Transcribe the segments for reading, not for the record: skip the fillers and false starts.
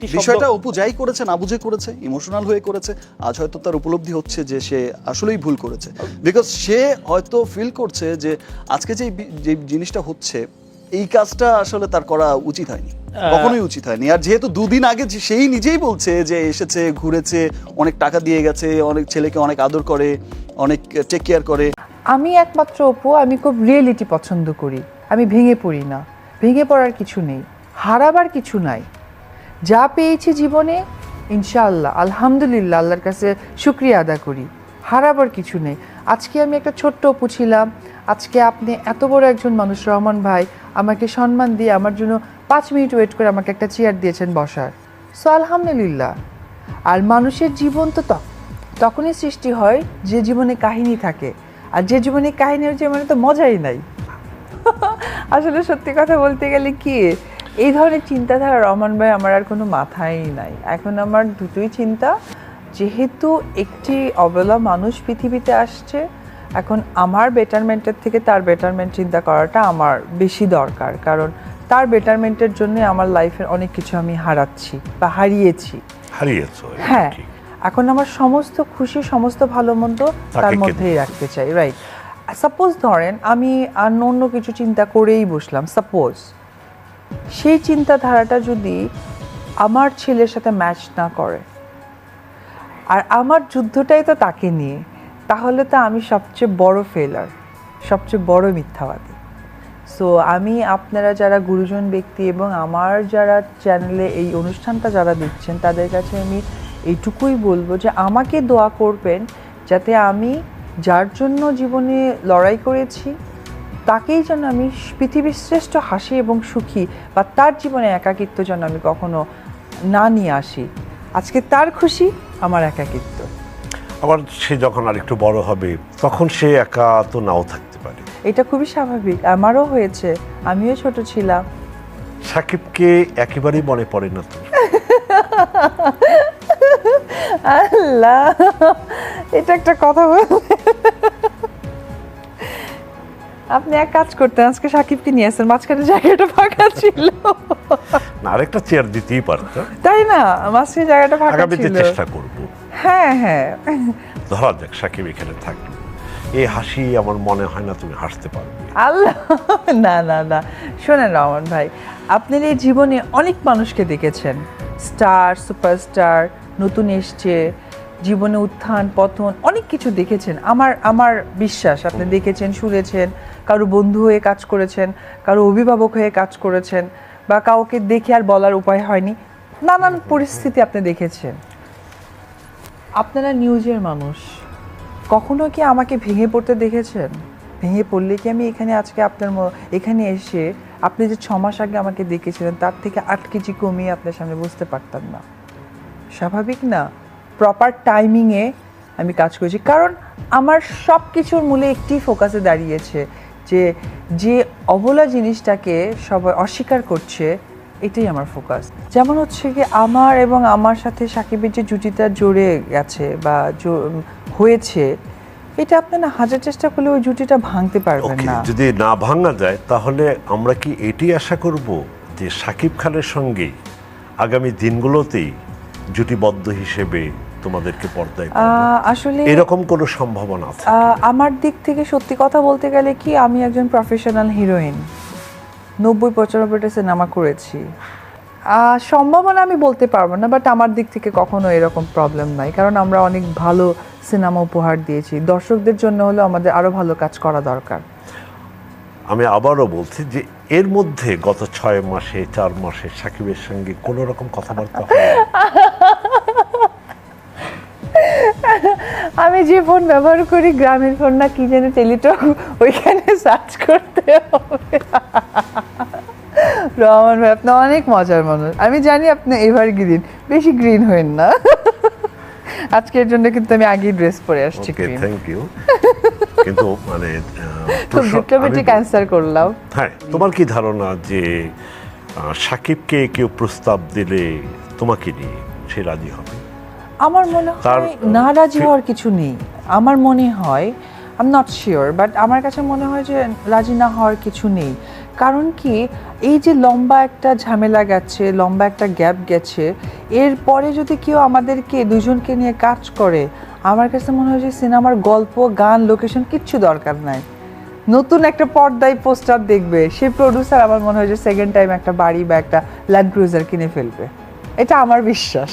বিষয়টা অপু যাই করেছে না বুঝে করেছে, ইমোশনাল হয়ে করেছে। আজ হয়তো তার উপলব্ধি হচ্ছে যে সে আসলেই ভুল করেছে, বিকজ সে হয়তো ফিল করছে যে আজকে যে জিনিসটা হচ্ছে এই কাজটা আসলে তার করা উচিত হয়নি, কখনোই উচিত হয়নি। আর যেহেতু দুদিন আগে সেই নিজেই বলছে যে এসেছে, ঘুরেছে, অনেক টাকা দিয়ে গেছে, অনেক ছেলেকে অনেক আদর করে, অনেক টেক কেয়ার করে। আমি একমাত্র অপু, আমি খুব রিয়েলিটি পছন্দ করি। আমি ভেঙে পড়ি না, ভেঙে পড়ার কিছু নেই, হারাবার কিছু নাই। যা পেয়েছি জীবনে ইনশাআল্লাহ আলহামদুলিল্লাহ, আল্লাহর কাছে শুকরিয়া আদা করি। হারাবার কিছু নেই। আজকে আমি একটা ছোট্ট অপু ছিলাম, আজকে আপনি এত বড় একজন মানুষ, রহমান ভাই আমাকে সম্মান দিয়ে আমার জন্য 5 মিনিট ওয়েট করে আমাকে একটা চেয়ার দিয়েছেন বসার। সো আলহামদুলিল্লাহ। আর মানুষের জীবন তো তখনই সৃষ্টি হয় যে জীবনে কাহিনী থাকে, আর যে জীবনে কাহিনীর জীবনে তো মজাই নাই। আসলে সত্যি কথা বলতে গেলে কি, এই ধরনের চিন্তাধারা রহমান ভাই আমার আর কোনো মাথায় নাই। এখন আমার দুটোই চিন্তা, যেহেতু একটি অবলা মানুষ পৃথিবীতে আসছে, এখন আমার বেটারমেন্টের থেকে তার বেটারমেন্ট চিন্তা করাটা আমার বেশি দরকার। কারণ তার বেটারমেন্টের জন্য আমার লাইফের অনেক কিছু আমি হারাচ্ছি বা হারিয়েছি। হ্যাঁ, এখন আমার সমস্ত খুশি, সমস্ত ভালো মন্দ তার মধ্যেই রাখতে চাই। রাইট। সাপোজ ধরেন আমি আর অন্য কিছু চিন্তা করেই বসলাম, সাপোজ সেই চিন্তাধারাটা যদি আমার ছেলের সাথে ম্যাচ না করে, আর আমার যুদ্ধটাই তো তাকে নিয়ে, তাহলে তো আমি সবচেয়ে বড় ফেলার, সবচেয়ে বড় মিথ্যাবাদী। সো আমি, আপনারা যারা গুরুজন ব্যক্তি এবং আমার যারা চ্যানেলে এই অনুষ্ঠানটা যারা দেখছেন, তাদের কাছে আমি এইটুকুই বলবো যে আমাকে দোয়া করবেন যাতে আমি যার জন্য জীবনে লড়াই করেছি তাকেই যেন আমি পৃথিবীর শ্রেষ্ঠ হাসি এবং সুখী, বা তার জীবনে একাকিত্ব যেন আমি কখনো না নিয়ে আসি। আজকে তার খুশি, আমার একাকিত্ব। আবার সে যখন আরেকটু বড় হবে তখন সে একা তো নাও থাকতে পারে। এটা খুবই স্বাভাবিক, আমারও হয়েছে, আমিও ছোট ছিলাম। সাকিবকে একেবারেই মনে পড়ে না তো? আল্লাহ, এটা একটা কথা বললেন। আপনি এক কাজ করতেন, আজকে সাকিবকে নিয়ে আসেন, মাঝখানে জায়গাটা ফাঁকা ছিল। না, আরেকটা চেয়ার দিতেই পারতো, তাই না? মাঝখানে জায়গাটা ফাঁকা আগামীতে ছিল। চেষ্টা করব। হ্যাঁ হ্যাঁ, ধরা যাক সাকিব এখানে থাকলো, এই হাসি আমার মনে হয় না তুমি হাসতে পারবে। আল্লাহ, না না না, শোনেন রহমান ভাই, আপনার এই জীবনে অনেক মানুষকে দেখেছেন, স্টার, সুপারস্টার, নতুন এসছে, জীবনে উত্থান পতন, অনেক কিছু দেখেছেন। আমার বিশ্বাস আপনি দেখেছেন, শুনেছেন, কারো বন্ধু হয়ে কাজ করেছেন, কারো অভিভাবক হয়ে কাজ করেছেন, বা কাউকে দেখে আর বলার উপায় হয়নি, নানান পরিস্থিতি আপনি দেখেছেন। আপনারা নিউজের মানুষ, কখনো কি আমাকে ভেঙে পড়তে দেখেছেন? ভেঙে পড়লে কি আমি এখানে আজকে আপনার এখানে এসে আপনি যে 6 মাস আগে আমাকে দেখেছিলেন তার থেকে 8 কেজি কমিয়ে আপনার সামনে বুঝতে পারতাম না? স্বাভাবিক না? প্রপার টাইমিংয়ে আমি কাজ করেছি, কারণ আমার সব কিছুর মূলে একটি ফোকাসে দাঁড়িয়েছে যে অবলা জিনিসটাকে সবাই অস্বীকার করছে, এটাই আমার ফোকাস। যেমন হচ্ছে কি, আমার এবং আমার সাথে সাকিবের যে জুটিটা জড়ে গেছে বা হয়েছে, এটা আপনি না হাজার চেষ্টা করলে ওই জুটিটা ভাঙতে পারবেন না। যদি না ভাঙা যায় তাহলে আমরা কি এটি আশা করব যে সাকিব খানের সঙ্গে আগামী দিনগুলোতেই জুটিবদ্ধ হিসেবে তোমাদেরকে পর্দায় আসলে এরকম কোনো সম্ভাবনা আছে? আমার দিক থেকে সত্যি কথা বলতে গেলে কি, আমি একজন প্রফেশনাল হিরোইন, 90-95টা সিনেমা করেছি। সম্ভাবনা আমি বলতে পারবো না, বাট আমার দিক থেকে কখনো এরকম প্রবলেম নাই, কারণ আমরা অনেক ভালো সিনেমা উপহার দিয়েছি। দর্শকদের জন্য হলে আমাদের আরো ভালো কাজ করা দরকার। আমি আবারও বলছি যে এর মধ্যে গত 6 মাসে 4 মাসে সাকিবের সঙ্গে কোনো রকম কথাবার্তা হয়? আমি যে ফোন ব্যবহার করি, গ্রামের ফোন না কি যেন, টেলিটক, ওইখানে সার্চ করতে হবে। রহমান ভাই, আপনি অনেক মজার মানুষ, আমি জানি আপনি এভার গ্রিন, বেশি গ্রিন হবেন না। আজকের জন্য কিন্তু আমি আগেই ড্রেস পরে আসছি। Thank you. কিন্তু মানে ডিপ্লোম্যাটিক অ্যান্সার করলাম। হ্যাঁ, তোমার কি ধারণা যে সাকিবকে কেউ প্রস্তাব দিলে তোমাকে নিয়ে সে রাজি হবে? আমার মনে হয় না, রাজি হওয়ার কিছু নেই। আমার মনে হয়, I am not sure, but আমার কাছে মনে হয় যে রাজি না হওয়ার কিছু নেই। কারণ কি, এই যে লম্বা একটা ঝামেলা গেছে, লম্বা একটা গ্যাপ গেছে, এরপরে যদি কেউ আমাদেরকে দুজনকে নিয়ে কাজ করে, আমার কাছে মনে হয় যে সিনেমার গল্প, গান, লোকেশন কিচ্ছু দরকার নাই। নতুন একটা পর্দায় পোস্টার দেখবে, সেই প্রডিউসার আমার মনে হয় যে সেকেন্ড টাইম একটা বাড়ি বা একটা ল্যান্ড ক্রুজার কিনে ফেলবে। এটা আমার বিশ্বাস।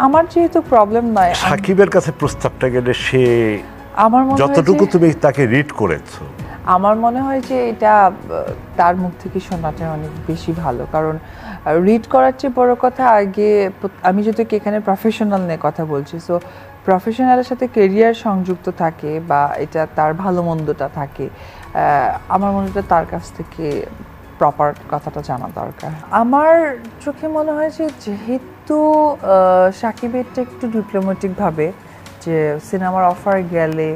আমার যেহেতু প্রবলেম নয়, সাকিবের কাছে প্রস্তাবটা গেলে সে আমার মনে হয় যতটুকু যে- তুমি তাকে রিড করেছো, আমার মনে হয় যে এটা তার মুখ থেকে শোনাটা অনেক বেশি ভালো, কারণ রিড করার চেয়ে বড় কথা আগে আমি যদি এখানে প্রফেশনাল নিয়ে কথা বলছি, সো প্রফেশনালের সাথে কেরিয়ার সংযুক্ত থাকে বা এটা তার ভালো মন্দটা থাকে, আমার মনে হয় তার কাছ থেকে প্রপার কথাটা জানা দরকার। আমার চোখে মনে হয় যে যেহেতু সাকিবেরটা একটু ডিপ্লোম্যাটিকভাবে, যে সিনেমার অফার গেলে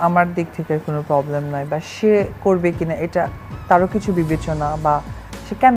আমার দিক থেকে কোনো প্রবলেম নয়, বা সে করবে কিনা এটা তারও কিছু বিবেচনা, বা সে কেন